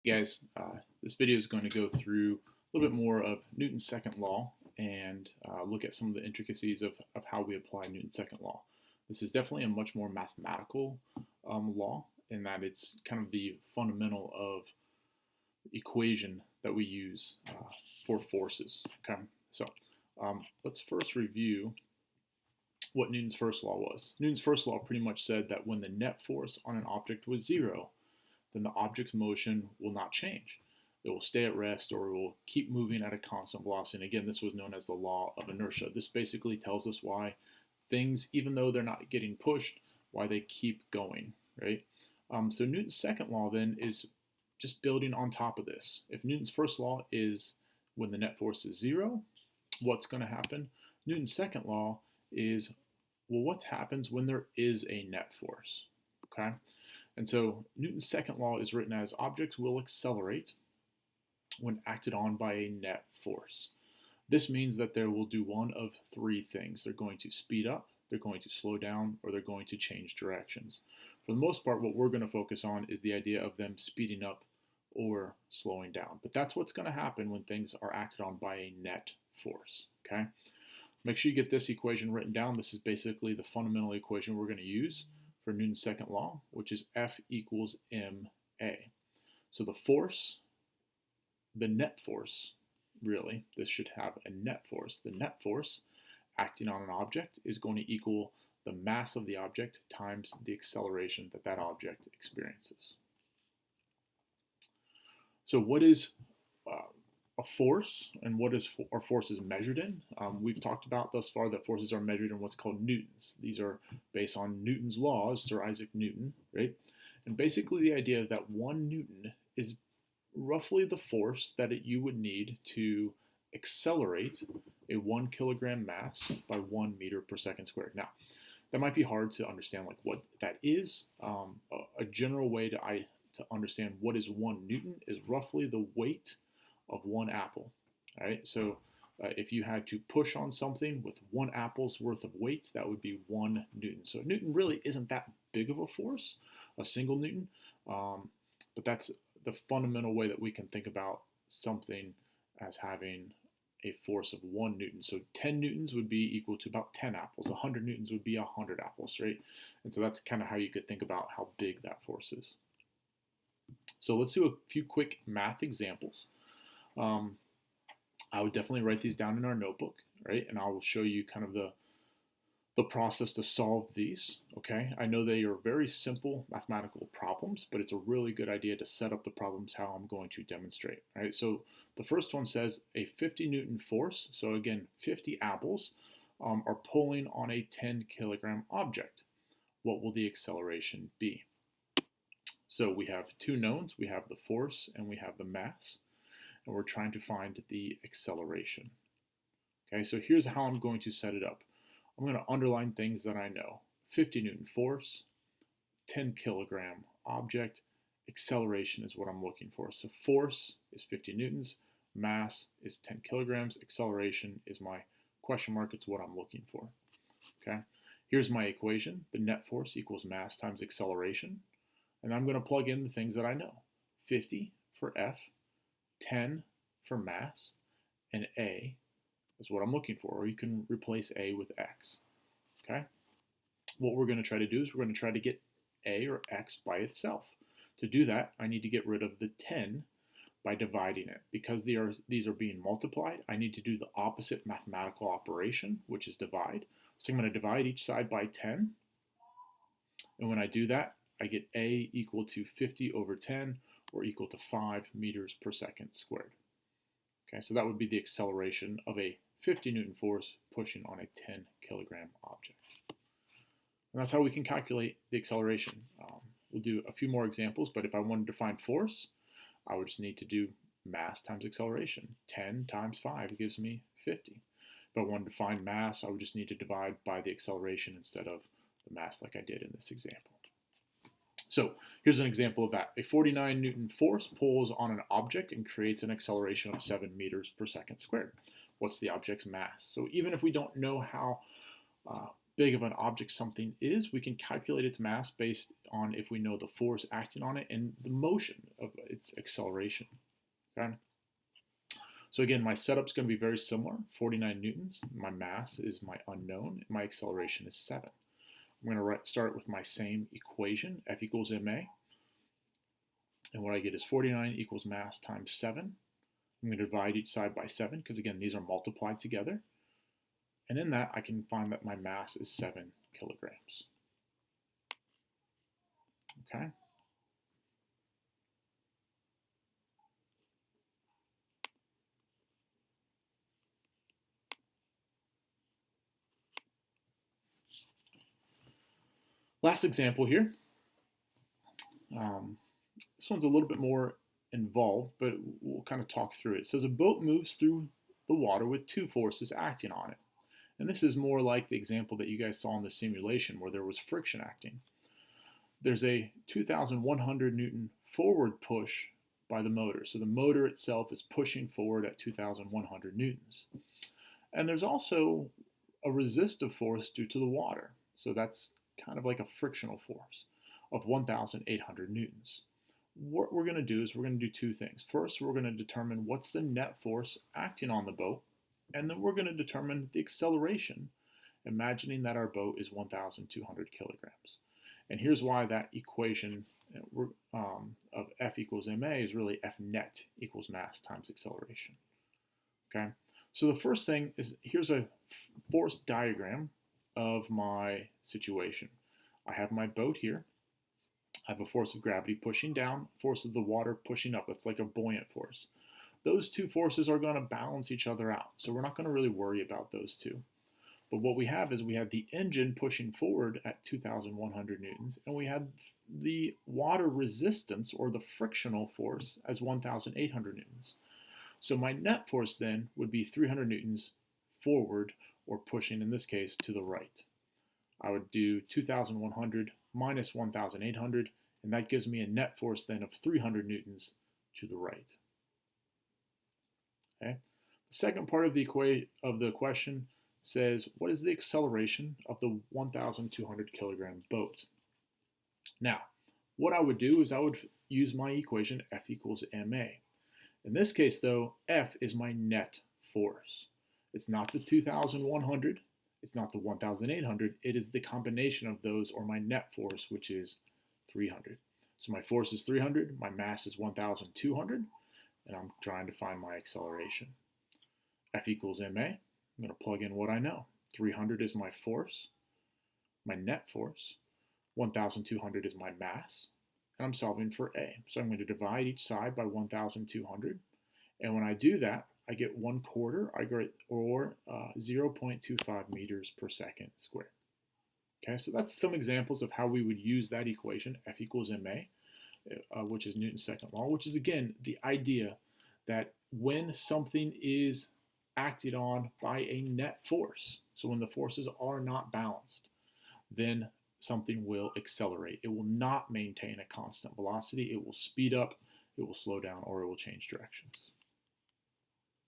Hey guys, this video is going to go through a little bit more of Newton's second law and look at some of the intricacies of how we apply Newton's second law. This is definitely a much more mathematical law in that it's kind of the fundamental of equation that we use for forces. Okay, so let's first review what Newton's first law was. Newton's first law pretty much said that when the net force on an object was zero, then the object's motion will not change. It will stay at rest or it will keep moving at a constant velocity. And again, this was known as the law of inertia. This basically tells us why things, even though they're not getting pushed, why they keep going, right? So Newton's second law then is just building on top of this. If Newton's first law is when the net force is zero, what's going to happen? Newton's second law is, well, what happens when there is a net force, okay? And so Newton's second law is written as objects will accelerate when acted on by a net force. This means that they will do one of three things. They're going to speed up, they're going to slow down, or they're going to change directions. For the most part, what we're going to focus on is the idea of them speeding up or slowing down. But that's what's going to happen when things are acted on by a net force, okay? Make sure you get this equation written down. This is basically the fundamental equation we're going to use for Newton's second law, which is F equals ma. So the force, the net force, really, this should have a net force. The net force acting on an object is going to equal the mass of the object times the acceleration that that object experiences. So what is a force and what is our forces measured in? We've talked about thus far that forces are measured in what's called newtons. These are based on Newton's laws, Sir Isaac Newton, right? And basically the idea that 1 newton is roughly the force that you would need to accelerate a 1 kilogram mass by 1 meter per second squared. Now, that might be hard to understand like what that is. A general way to understand what is 1 newton is roughly the weight of 1 apple. All right, so if you had to push on something with 1 apple's worth of weight, that would be 1 newton. So newton really isn't that big of a force, a single newton, but that's the fundamental way that we can think about something as having a force of 1 newton. So 10 newtons would be equal to about 10 apples. 100 newtons would be 100 apples, right? And so that's kind of how you could think about how big that force is. So let's do a few quick math examples. I would definitely write these down in our notebook, right? And I will show you kind of the process to solve these, okay? I know they are very simple mathematical problems, but it's a really good idea to set up the problems how I'm going to demonstrate, right? So the first one says a 50 newton force, so again, 50 apples are pulling on a 10 kilogram object. What will the acceleration be? So we have two knowns, we have the force and we have the mass, and we're trying to find the acceleration. Okay, so here's how I'm going to set it up. I'm going to underline things that I know. 50 newton force, 10 kilogram object, acceleration is what I'm looking for. So force is 50 newtons, mass is 10 kilograms, acceleration is my question mark, it's what I'm looking for. Okay, here's my equation. The net force equals mass times acceleration. And I'm going to plug in the things that I know. 50 for F, 10 for mass, and A is what I'm looking for. Or you can replace A with X. Okay? What we're going to try to do is we're going to try to get A or X by itself. To do that, I need to get rid of the 10 by dividing it. Because these are being multiplied, I need to do the opposite mathematical operation, which is divide. So I'm going to divide each side by 10. And when I do that, I get A equal to 50 over 10, or equal to 5 meters per second squared. Okay, so that would be the acceleration of a 50 newton force pushing on a 10 kilogram object. And that's how we can calculate the acceleration. We'll do a few more examples, but if I wanted to find force, I would just need to do mass times acceleration. 10 times 5 gives me 50. If I wanted to find mass, I would just need to divide by the acceleration instead of the mass like I did in this example. So here's an example of that. A 49 newton force pulls on an object and creates an acceleration of 7 meters per second squared. What's the object's mass? So even if we don't know how big of an object something is, we can calculate its mass based on if we know the force acting on it and the motion of its acceleration. Okay? So again, my setup's going to be very similar, 49 newtons. My mass is my unknown, and my acceleration is 7. I'm going to start with my same equation, F equals ma. And what I get is 49 equals mass times 7. I'm going to divide each side by 7 because, again, these are multiplied together. And in that, I can find that my mass is 7 kilograms. Okay? Last example here. This one's a little bit more involved, but we'll kind of talk through it. It says a boat moves through the water with two forces acting on it. And this is more like the example that you guys saw in the simulation where there was friction acting. There's a 2,100 Newton forward push by the motor. So the motor itself is pushing forward at 2,100 Newtons. And there's also a resistive force due to the water. So that's kind of like a frictional force of 1,800 Newtons. What we're going to do is we're going to do two things. First, we're going to determine what's the net force acting on the boat, and then we're going to determine the acceleration, imagining that our boat is 1,200 kilograms. And here's why that equation of F equals ma is really F net equals mass times acceleration. Okay, so the first thing is here's a force diagram of my situation. I have my boat here. I have a force of gravity pushing down, force of the water pushing up. That's like a buoyant force. Those two forces are going to balance each other out. So we're not going to really worry about those two. But what we have is we have the engine pushing forward at 2,100 newtons, and we have the water resistance or the frictional force as 1,800 newtons. So my net force then would be 300 newtons forward, or pushing in this case to the right. I would do 2,100 minus 1,800, and that gives me a net force then of 300 newtons to the right. Okay. The second part of the question says, what is the acceleration of the 1,200 kilogram boat? Now, what I would do is I would use my equation F equals ma. In this case, though, F is my net force. It's not the 2,100. It's not the 1,800. It is the combination of those, or my net force, which is 300. So my force is 300. My mass is 1,200. And I'm trying to find my acceleration. F equals ma. I'm going to plug in what I know. 300 is my force, my net force. 1,200 is my mass. And I'm solving for A. So I'm going to divide each side by 1,200. And when I do that, I get 1/4, or 0.25 meters per second squared. Okay, so that's some examples of how we would use that equation, F equals ma, which is Newton's second law, which is, again, the idea that when something is acted on by a net force, so when the forces are not balanced, then something will accelerate. It will not maintain a constant velocity. It will speed up, it will slow down, or it will change directions.